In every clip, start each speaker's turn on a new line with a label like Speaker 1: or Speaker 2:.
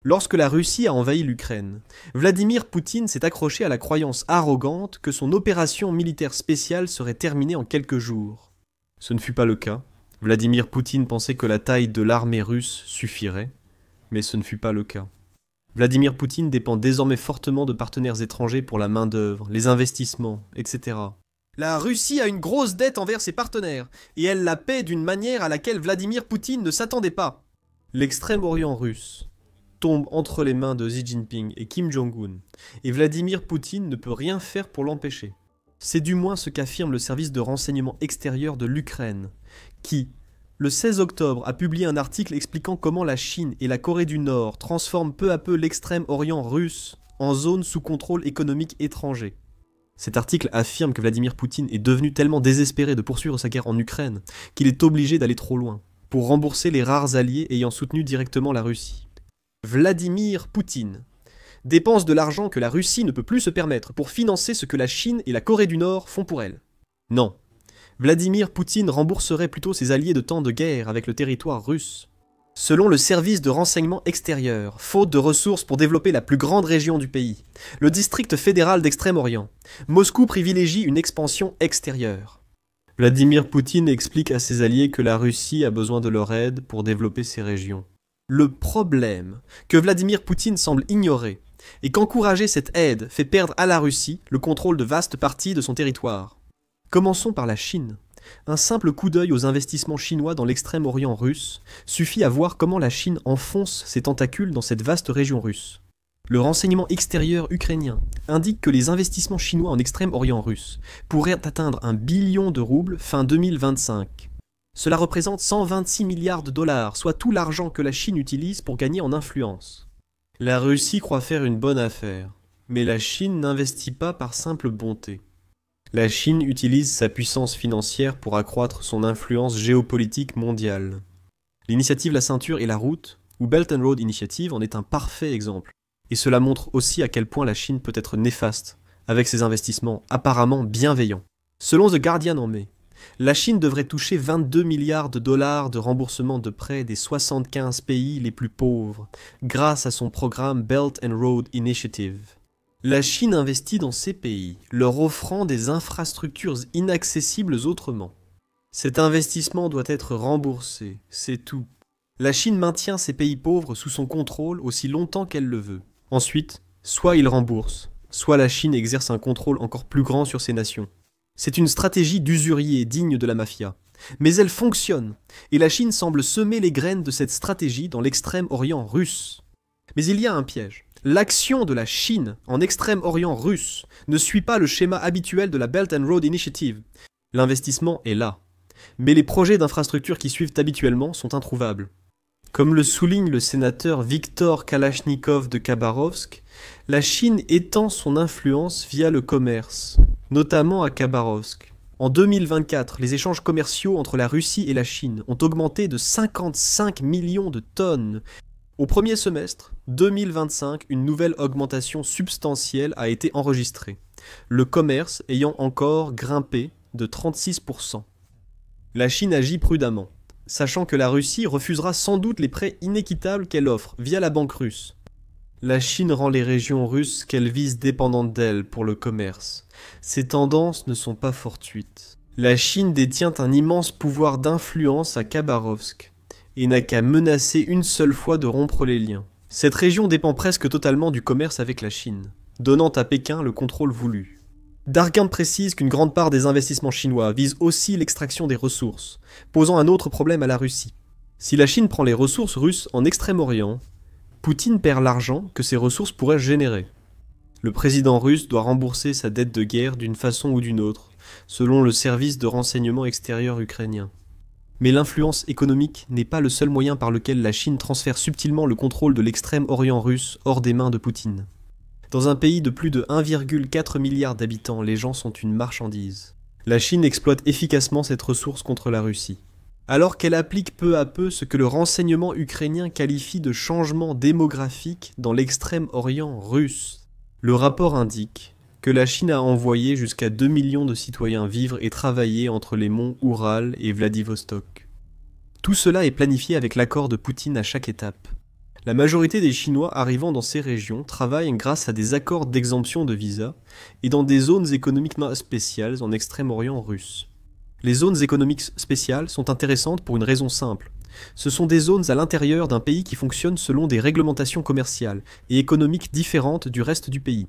Speaker 1: Lorsque la Russie a envahi l'Ukraine, Vladimir Poutine s'est accroché à la croyance arrogante que son opération militaire spéciale serait terminée en quelques jours. Ce ne fut pas le cas. Vladimir Poutine pensait que la taille de l'armée russe suffirait, mais ce ne fut pas le cas. Vladimir Poutine dépend désormais fortement de partenaires étrangers pour la main-d'œuvre, les investissements, etc. La Russie a une grosse dette envers ses partenaires, et elle la paie d'une manière à laquelle Vladimir Poutine ne s'attendait pas. L'extrême-orient russe tombe entre les mains de Xi Jinping et Kim Jong-un, et Vladimir Poutine ne peut rien faire pour l'empêcher. C'est du moins ce qu'affirme le service de renseignement extérieur de l'Ukraine, qui, le 16 octobre, a publié un article expliquant comment la Chine et la Corée du Nord transforment peu à peu l'extrême-orient russe en zone sous contrôle économique étranger. Cet article affirme que Vladimir Poutine est devenu tellement désespéré de poursuivre sa guerre en Ukraine qu'il est obligé d'aller trop loin, pour rembourser les rares alliés ayant soutenu directement la Russie. Vladimir Poutine dépense de l'argent que la Russie ne peut plus se permettre pour financer ce que la Chine et la Corée du Nord font pour elle. Non. Vladimir Poutine rembourserait plutôt ses alliés de temps de guerre avec le territoire russe. Selon le service de renseignement extérieur, faute de ressources pour développer la plus grande région du pays, le district fédéral d'Extrême-Orient, Moscou privilégie une expansion extérieure. Vladimir Poutine explique à ses alliés que la Russie a besoin de leur aide pour développer ces régions. Le problème que Vladimir Poutine semble ignorer est qu'encourager cette aide fait perdre à la Russie le contrôle de vastes parties de son territoire. Commençons par la Chine. Un simple coup d'œil aux investissements chinois dans l'extrême-orient russe suffit à voir comment la Chine enfonce ses tentacules dans cette vaste région russe. Le renseignement extérieur ukrainien indique que les investissements chinois en extrême-orient russe pourraient atteindre 1 billion de roubles fin 2025. Cela représente 126 milliards de dollars, soit tout l'argent que la Chine utilise pour gagner en influence. La Russie croit faire une bonne affaire, mais la Chine n'investit pas par simple bonté. La Chine utilise sa puissance financière pour accroître son influence géopolitique mondiale. L'initiative La Ceinture et la Route, ou Belt and Road Initiative, en est un parfait exemple. Et cela montre aussi à quel point la Chine peut être néfaste, avec ses investissements apparemment bienveillants. Selon The Guardian en mai, la Chine devrait toucher 22 milliards de dollars de remboursement de prêts des 75 pays les plus pauvres, grâce à son programme Belt and Road Initiative. La Chine investit dans ces pays, leur offrant des infrastructures inaccessibles autrement. Cet investissement doit être remboursé, c'est tout. La Chine maintient ces pays pauvres sous son contrôle aussi longtemps qu'elle le veut. Ensuite, soit il rembourse, soit la Chine exerce un contrôle encore plus grand sur ces nations. C'est une stratégie d'usurier digne de la mafia. Mais elle fonctionne, et la Chine semble semer les graines de cette stratégie dans l'extrême-orient russe. Mais il y a un piège. L'action de la Chine en extrême-orient russe ne suit pas le schéma habituel de la Belt and Road Initiative. L'investissement est là. Mais les projets d'infrastructures qui suivent habituellement sont introuvables. Comme le souligne le sénateur Viktor Kalachnikov de Khabarovsk, la Chine étend son influence via le commerce, notamment à Khabarovsk. En 2024, les échanges commerciaux entre la Russie et la Chine ont augmenté de 55 millions de tonnes. Au premier semestre 2025, une nouvelle augmentation substantielle a été enregistrée, le commerce ayant encore grimpé de 36%. La Chine agit prudemment, sachant que la Russie refusera sans doute les prêts inéquitables qu'elle offre via la banque russe. La Chine rend les régions russes qu'elle vise dépendantes d'elle pour le commerce. Ces tendances ne sont pas fortuites. La Chine détient un immense pouvoir d'influence à Khabarovsk et n'a qu'à menacer une seule fois de rompre les liens. Cette région dépend presque totalement du commerce avec la Chine, donnant à Pékin le contrôle voulu. Dargan précise qu'une grande part des investissements chinois vise aussi l'extraction des ressources, posant un autre problème à la Russie. Si la Chine prend les ressources russes en Extrême-Orient, Poutine perd l'argent que ces ressources pourraient générer. Le président russe doit rembourser sa dette de guerre d'une façon ou d'une autre, selon le service de renseignement extérieur ukrainien. Mais l'influence économique n'est pas le seul moyen par lequel la Chine transfère subtilement le contrôle de l'extrême-orient russe hors des mains de Poutine. Dans un pays de plus de 1,4 milliard d'habitants, les gens sont une marchandise. La Chine exploite efficacement cette ressource contre la Russie. Alors qu'elle applique peu à peu ce que le renseignement ukrainien qualifie de changement démographique dans l'extrême-orient russe. Le rapport indique que la Chine a envoyé jusqu'à 2 millions de citoyens vivre et travailler entre les monts Oural et Vladivostok. Tout cela est planifié avec l'accord de Poutine à chaque étape. La majorité des Chinois arrivant dans ces régions travaillent grâce à des accords d'exemption de visa et dans des zones économiquement spéciales en Extrême-Orient russe. Les zones économiques spéciales sont intéressantes pour une raison simple. Ce sont des zones à l'intérieur d'un pays qui fonctionnent selon des réglementations commerciales et économiques différentes du reste du pays.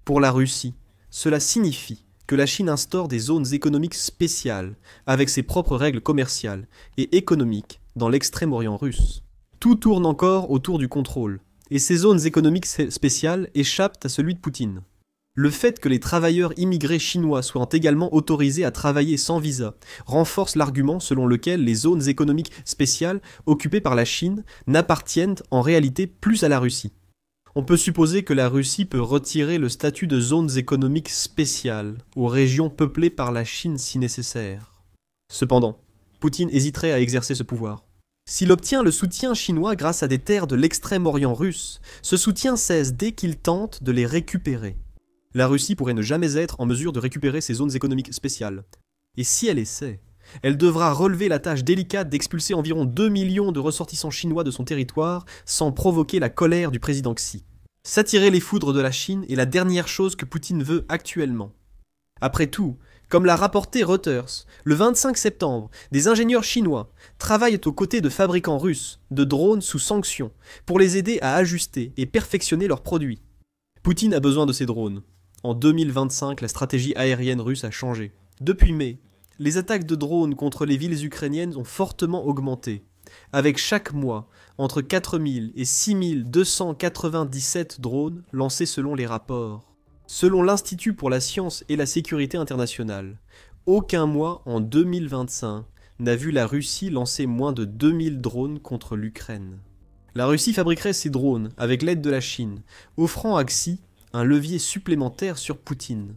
Speaker 1: Pour la Russie, cela signifie que la Chine instaure des zones économiques spéciales avec ses propres règles commerciales et économiques dans l'Extrême-Orient russe. Tout tourne encore autour du contrôle, et ces zones économiques spéciales échappent à celui de Poutine. Le fait que les travailleurs immigrés chinois soient également autorisés à travailler sans visa renforce l'argument selon lequel les zones économiques spéciales occupées par la Chine n'appartiennent en réalité plus à la Russie. On peut supposer que la Russie peut retirer le statut de zones économiques spéciales aux régions peuplées par la Chine si nécessaire. Cependant, Poutine hésiterait à exercer ce pouvoir. S'il obtient le soutien chinois grâce à des terres de l'Extrême-Orient russe, ce soutien cesse dès qu'il tente de les récupérer. La Russie pourrait ne jamais être en mesure de récupérer ces zones économiques spéciales. Et si elle essaie, elle devra relever la tâche délicate d'expulser environ 2 millions de ressortissants chinois de son territoire sans provoquer la colère du président Xi. S'attirer les foudres de la Chine est la dernière chose que Poutine veut actuellement. Après tout, comme l'a rapporté Reuters, le 25 septembre, des ingénieurs chinois travaillent aux côtés de fabricants russes de drones sous sanction pour les aider à ajuster et perfectionner leurs produits. Poutine a besoin de ces drones. En 2025, la stratégie aérienne russe a changé. Depuis mai, les attaques de drones contre les villes ukrainiennes ont fortement augmenté, avec chaque mois entre 4000 et 6297 drones lancés selon les rapports. Selon l'Institut pour la science et la sécurité internationale, aucun mois en 2025 n'a vu la Russie lancer moins de 2000 drones contre l'Ukraine. La Russie fabriquerait ces drones avec l'aide de la Chine, offrant à Xi un levier supplémentaire sur Poutine.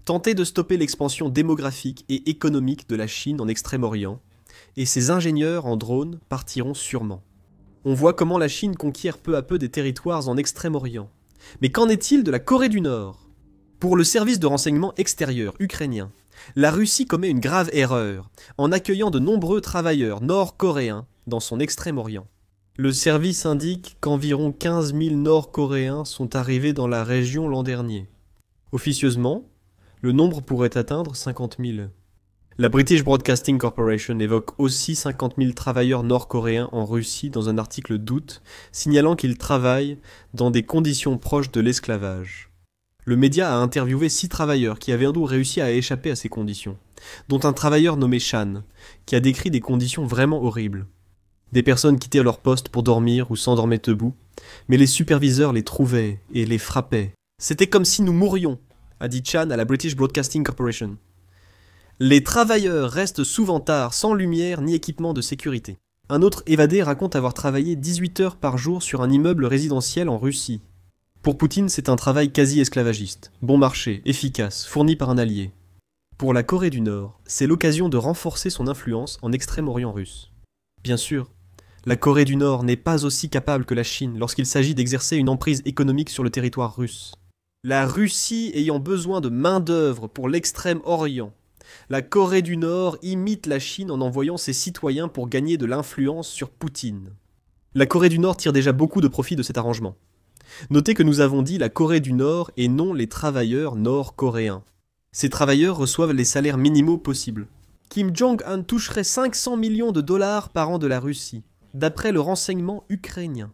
Speaker 1: Tenter de stopper l'expansion démographique et économique de la Chine en Extrême-Orient, et ses ingénieurs en drones partiront sûrement. On voit comment la Chine conquiert peu à peu des territoires en Extrême-Orient. Mais qu'en est-il de la Corée du Nord ? Pour le service de renseignement extérieur ukrainien, la Russie commet une grave erreur en accueillant de nombreux travailleurs nord-coréens dans son Extrême-Orient. Le service indique qu'environ 15 000 Nord-Coréens sont arrivés dans la région l'an dernier. Officieusement, le nombre pourrait atteindre 50 000. La British Broadcasting Corporation évoque aussi 50 000 travailleurs nord-coréens en Russie dans un article d'août, signalant qu'ils travaillent dans des conditions proches de l'esclavage. Le média a interviewé 6 travailleurs qui avaient réussi à échapper à ces conditions, dont un travailleur nommé Shan, qui a décrit des conditions vraiment horribles. Des personnes quittaient leur poste pour dormir ou s'endormaient debout, mais les superviseurs les trouvaient et les frappaient. « C'était comme si nous mourions », a dit Chan à la British Broadcasting Corporation. Les travailleurs restent souvent tard sans lumière ni équipement de sécurité. Un autre évadé raconte avoir travaillé 18 heures par jour sur un immeuble résidentiel en Russie. Pour Poutine, c'est un travail quasi esclavagiste, bon marché, efficace, fourni par un allié. Pour la Corée du Nord, c'est l'occasion de renforcer son influence en Extrême-Orient russe. Bien sûr, la Corée du Nord n'est pas aussi capable que la Chine lorsqu'il s'agit d'exercer une emprise économique sur le territoire russe. La Russie ayant besoin de main-d'œuvre pour l'Extrême-Orient, la Corée du Nord imite la Chine en envoyant ses citoyens pour gagner de l'influence sur Poutine. La Corée du Nord tire déjà beaucoup de profit de cet arrangement. Notez que nous avons dit la Corée du Nord et non les travailleurs nord-coréens. Ces travailleurs reçoivent les salaires minimaux possibles. Kim Jong-un toucherait 500 millions de dollars par an de la Russie, d'après le renseignement ukrainien.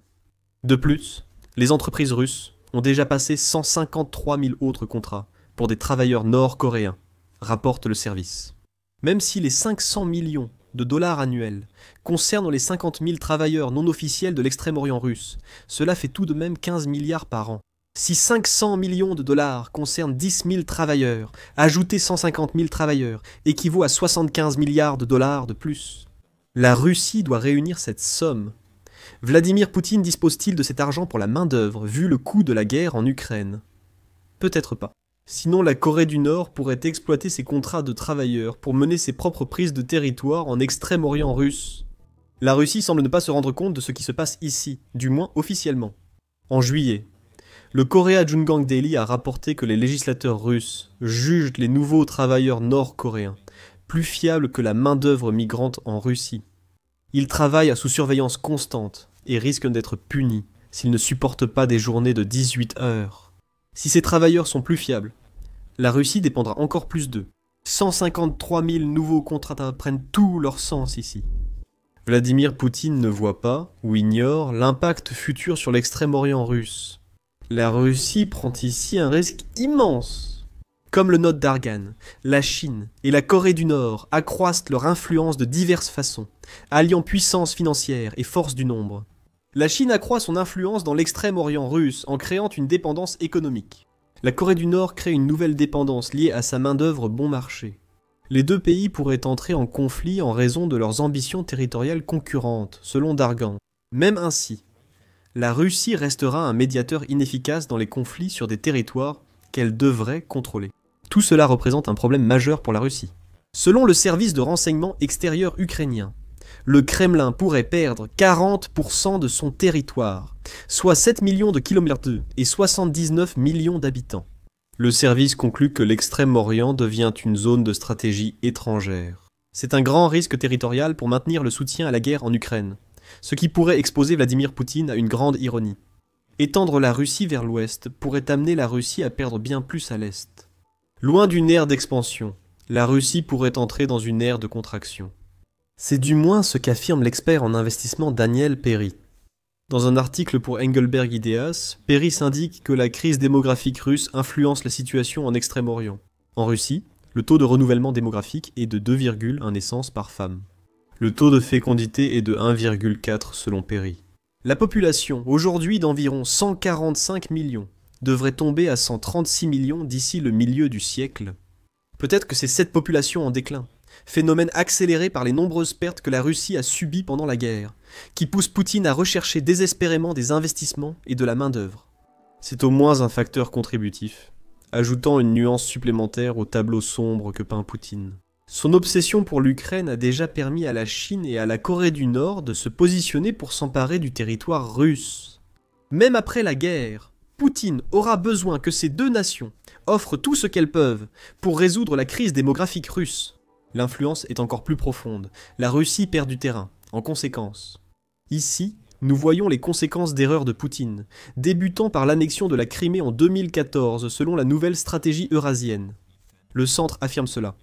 Speaker 1: De plus, les entreprises russes ont déjà passé 153 000 autres contrats pour des travailleurs nord-coréens, rapporte le service. Même si les 500 millions de dollars annuels concernent les 50 000 travailleurs non officiels de l'Extrême-Orient russe, cela fait tout de même 15 milliards par an. Si 500 millions de dollars concernent 10 000 travailleurs, ajouter 150 000 travailleurs équivaut à 75 milliards de dollars de plus. La Russie doit réunir cette somme. Vladimir Poutine dispose-t-il de cet argent pour la main-d'œuvre, vu le coût de la guerre en Ukraine ? Peut-être pas. Sinon, la Corée du Nord pourrait exploiter ses contrats de travailleurs pour mener ses propres prises de territoire en Extrême-Orient russe. La Russie semble ne pas se rendre compte de ce qui se passe ici, du moins officiellement. En juillet, le Korea Jungang Daily a rapporté que les législateurs russes jugent les nouveaux travailleurs nord-coréens plus fiables que la main-d'œuvre migrante en Russie. Ils travaillent sous surveillance constante, et risquent d'être punis s'ils ne supportent pas des journées de 18 heures. Si ces travailleurs sont plus fiables, la Russie dépendra encore plus d'eux. 153 000 nouveaux contrats prennent tout leur sens ici. Vladimir Poutine ne voit pas, ou ignore, l'impact futur sur l'extrême-orient russe. La Russie prend ici un risque immense. Comme le note Dargan, la Chine et la Corée du Nord accroissent leur influence de diverses façons, alliant puissance financière et force du nombre. La Chine accroît son influence dans l'extrême-orient russe en créant une dépendance économique. La Corée du Nord crée une nouvelle dépendance liée à sa main-d'œuvre bon marché. Les deux pays pourraient entrer en conflit en raison de leurs ambitions territoriales concurrentes, selon Dargan. Même ainsi, la Russie restera un médiateur inefficace dans les conflits sur des territoires qu'elle devrait contrôler. Tout cela représente un problème majeur pour la Russie. Selon le service de renseignement extérieur ukrainien, le Kremlin pourrait perdre 40% de son territoire, soit 7 millions de km² et 79 millions d'habitants. Le service conclut que l'Extrême-Orient devient une zone de stratégie étrangère. C'est un grand risque territorial pour maintenir le soutien à la guerre en Ukraine, ce qui pourrait exposer Vladimir Poutine à une grande ironie. Étendre la Russie vers l'ouest pourrait amener la Russie à perdre bien plus à l'est. Loin d'une ère d'expansion, la Russie pourrait entrer dans une ère de contraction. C'est du moins ce qu'affirme l'expert en investissement Daniel Perry. Dans un article pour Engelberg Ideas, Perry indique que la crise démographique russe influence la situation en Extrême-Orient. En Russie, le taux de renouvellement démographique est de 2,1 naissances par femme. Le taux de fécondité est de 1,4 selon Perry. La population, aujourd'hui d'environ 145 millions, devrait tomber à 136 millions d'ici le milieu du siècle. Peut-être que c'est cette population en déclin, phénomène accéléré par les nombreuses pertes que la Russie a subies pendant la guerre, qui pousse Poutine à rechercher désespérément des investissements et de la main-d'œuvre. C'est au moins un facteur contributif, ajoutant une nuance supplémentaire au tableau sombre que peint Poutine. Son obsession pour l'Ukraine a déjà permis à la Chine et à la Corée du Nord de se positionner pour s'emparer du territoire russe. Même après la guerre, Poutine aura besoin que ces deux nations offrent tout ce qu'elles peuvent pour résoudre la crise démographique russe. L'influence est encore plus profonde. La Russie perd du terrain, en conséquence. Ici, nous voyons les conséquences d'erreurs de Poutine, débutant par l'annexion de la Crimée en 2014 selon la nouvelle stratégie eurasienne. Le centre affirme cela.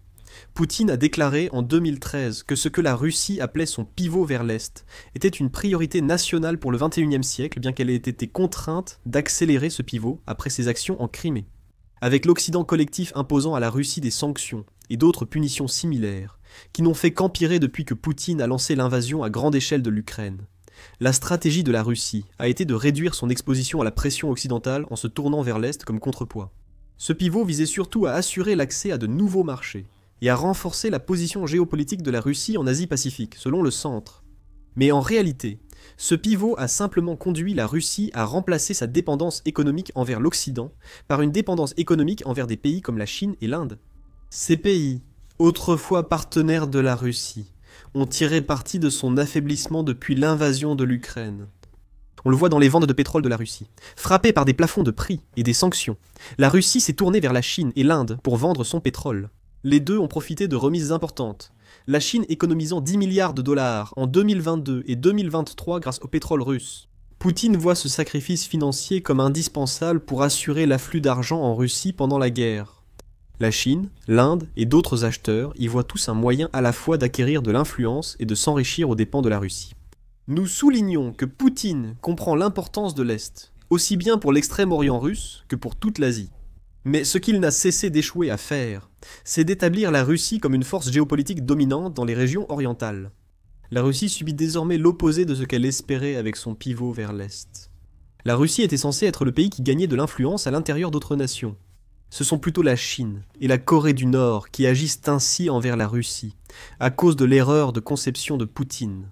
Speaker 1: Poutine a déclaré en 2013 que ce que la Russie appelait son pivot vers l'Est était une priorité nationale pour le XXIe siècle, bien qu'elle ait été contrainte d'accélérer ce pivot après ses actions en Crimée. Avec l'Occident collectif imposant à la Russie des sanctions et d'autres punitions similaires, qui n'ont fait qu'empirer depuis que Poutine a lancé l'invasion à grande échelle de l'Ukraine. La stratégie de la Russie a été de réduire son exposition à la pression occidentale en se tournant vers l'Est comme contrepoids. Ce pivot visait surtout à assurer l'accès à de nouveaux marchés et à renforcer la position géopolitique de la Russie en Asie-Pacifique, selon le centre. Mais en réalité, ce pivot a simplement conduit la Russie à remplacer sa dépendance économique envers l'Occident par une dépendance économique envers des pays comme la Chine et l'Inde. Ces pays, autrefois partenaires de la Russie, ont tiré parti de son affaiblissement depuis l'invasion de l'Ukraine. On le voit dans les ventes de pétrole de la Russie. Frappée par des plafonds de prix et des sanctions, la Russie s'est tournée vers la Chine et l'Inde pour vendre son pétrole. Les deux ont profité de remises importantes. La Chine économisant 10 milliards de dollars en 2022 et 2023 grâce au pétrole russe. Poutine voit ce sacrifice financier comme indispensable pour assurer l'afflux d'argent en Russie pendant la guerre. La Chine, l'Inde et d'autres acheteurs y voient tous un moyen à la fois d'acquérir de l'influence et de s'enrichir aux dépens de la Russie. Nous soulignons que Poutine comprend l'importance de l'Est, aussi bien pour l'extrême-orient russe que pour toute l'Asie. Mais ce qu'il n'a cessé d'échouer à faire, c'est d'établir la Russie comme une force géopolitique dominante dans les régions orientales. La Russie subit désormais l'opposé de ce qu'elle espérait avec son pivot vers l'Est. La Russie était censée être le pays qui gagnait de l'influence à l'intérieur d'autres nations. Ce sont plutôt la Chine et la Corée du Nord qui agissent ainsi envers la Russie, à cause de l'erreur de conception de Poutine.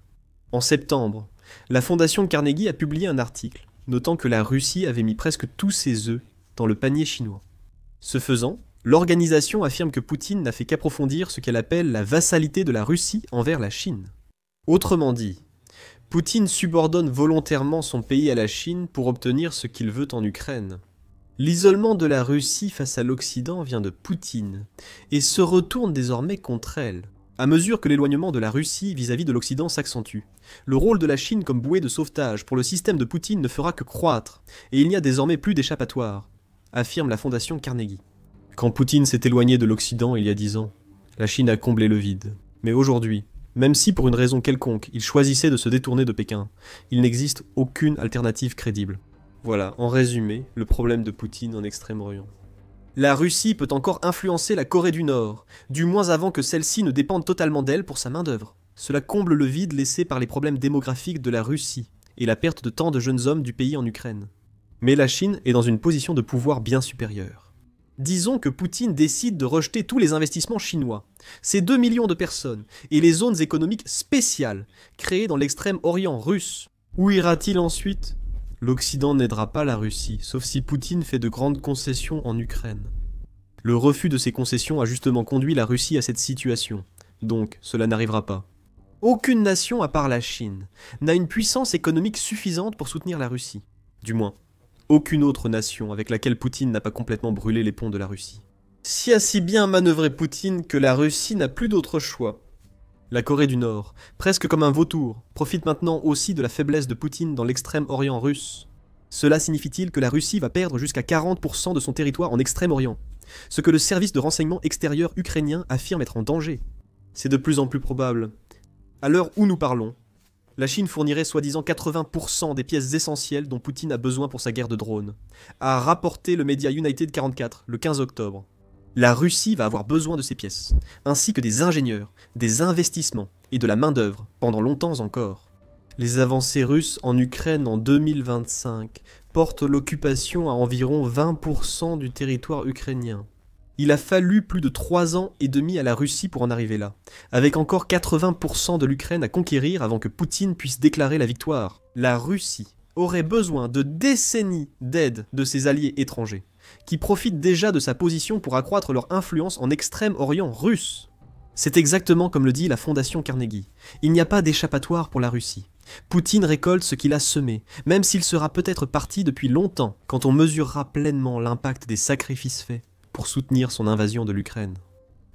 Speaker 1: En septembre, la fondation Carnegie a publié un article, notant que la Russie avait mis presque tous ses œufs dans le panier chinois. Ce faisant, l'organisation affirme que Poutine n'a fait qu'approfondir ce qu'elle appelle la vassalité de la Russie envers la Chine. Autrement dit, Poutine subordonne volontairement son pays à la Chine pour obtenir ce qu'il veut en Ukraine. L'isolement de la Russie face à l'Occident vient de Poutine et se retourne désormais contre elle. À mesure que l'éloignement de la Russie vis-à-vis de l'Occident s'accentue, le rôle de la Chine comme bouée de sauvetage pour le système de Poutine ne fera que croître, et il n'y a désormais plus d'échappatoire, affirme la fondation Carnegie. Quand Poutine s'est éloigné de l'Occident il y a 10 ans, la Chine a comblé le vide. Mais aujourd'hui, même si pour une raison quelconque, il choisissait de se détourner de Pékin, il n'existe aucune alternative crédible. Voilà, en résumé, le problème de Poutine en Extrême-Orient. La Russie peut encore influencer la Corée du Nord, du moins avant que celle-ci ne dépende totalement d'elle pour sa main-d'œuvre. Cela comble le vide laissé par les problèmes démographiques de la Russie et la perte de tant de jeunes hommes du pays en Ukraine. Mais la Chine est dans une position de pouvoir bien supérieure. Disons que Poutine décide de rejeter tous les investissements chinois, ces 2 millions de personnes, et les zones économiques spéciales créées dans l'extrême-orient russe. Où ira-t-il ensuite ? L'Occident n'aidera pas la Russie, sauf si Poutine fait de grandes concessions en Ukraine. Le refus de ces concessions a justement conduit la Russie à cette situation, donc cela n'arrivera pas. Aucune nation, à part la Chine, n'a une puissance économique suffisante pour soutenir la Russie. Du moins, aucune autre nation avec laquelle Poutine n'a pas complètement brûlé les ponts de la Russie. Si a si bien manœuvré Poutine que la Russie n'a plus d'autre choix. La Corée du Nord, presque comme un vautour, profite maintenant aussi de la faiblesse de Poutine dans l'extrême-orient russe. Cela signifie-t-il que la Russie va perdre jusqu'à 40% de son territoire en Extrême-Orient, ce que le service de renseignement extérieur ukrainien affirme être en danger? C'est de plus en plus probable. À l'heure où nous parlons, la Chine fournirait soi-disant 80% des pièces essentielles dont Poutine a besoin pour sa guerre de drones, a rapporté le média United 44 le 15 octobre. La Russie va avoir besoin de ces pièces, ainsi que des ingénieurs, des investissements et de la main-d'œuvre, pendant longtemps encore. Les avancées russes en Ukraine en 2025 portent l'occupation à environ 20% du territoire ukrainien. Il a fallu plus de 3 ans et demi à la Russie pour en arriver là, avec encore 80% de l'Ukraine à conquérir avant que Poutine puisse déclarer la victoire. La Russie aurait besoin de décennies d'aide de ses alliés étrangers, qui profitent déjà de sa position pour accroître leur influence en Extrême-Orient russe. C'est exactement comme le dit la fondation Carnegie. Il n'y a pas d'échappatoire pour la Russie. Poutine récolte ce qu'il a semé, même s'il sera peut-être parti depuis longtemps, quand on mesurera pleinement l'impact des sacrifices faits pour soutenir son invasion de l'Ukraine.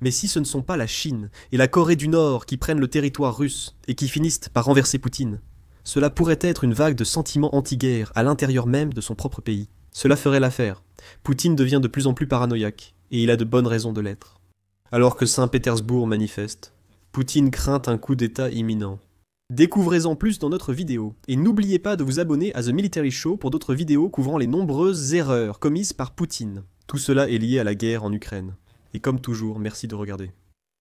Speaker 1: Mais si ce ne sont pas la Chine et la Corée du Nord qui prennent le territoire russe et qui finissent par renverser Poutine, cela pourrait être une vague de sentiments anti-guerre à l'intérieur même de son propre pays. Cela ferait l'affaire. Poutine devient de plus en plus paranoïaque, et il a de bonnes raisons de l'être. Alors que Saint-Pétersbourg manifeste, Poutine craint un coup d'État imminent. Découvrez-en plus dans notre vidéo, et n'oubliez pas de vous abonner à The Military Show pour d'autres vidéos couvrant les nombreuses erreurs commises par Poutine. Tout cela est lié à la guerre en Ukraine. Et comme toujours, merci de regarder.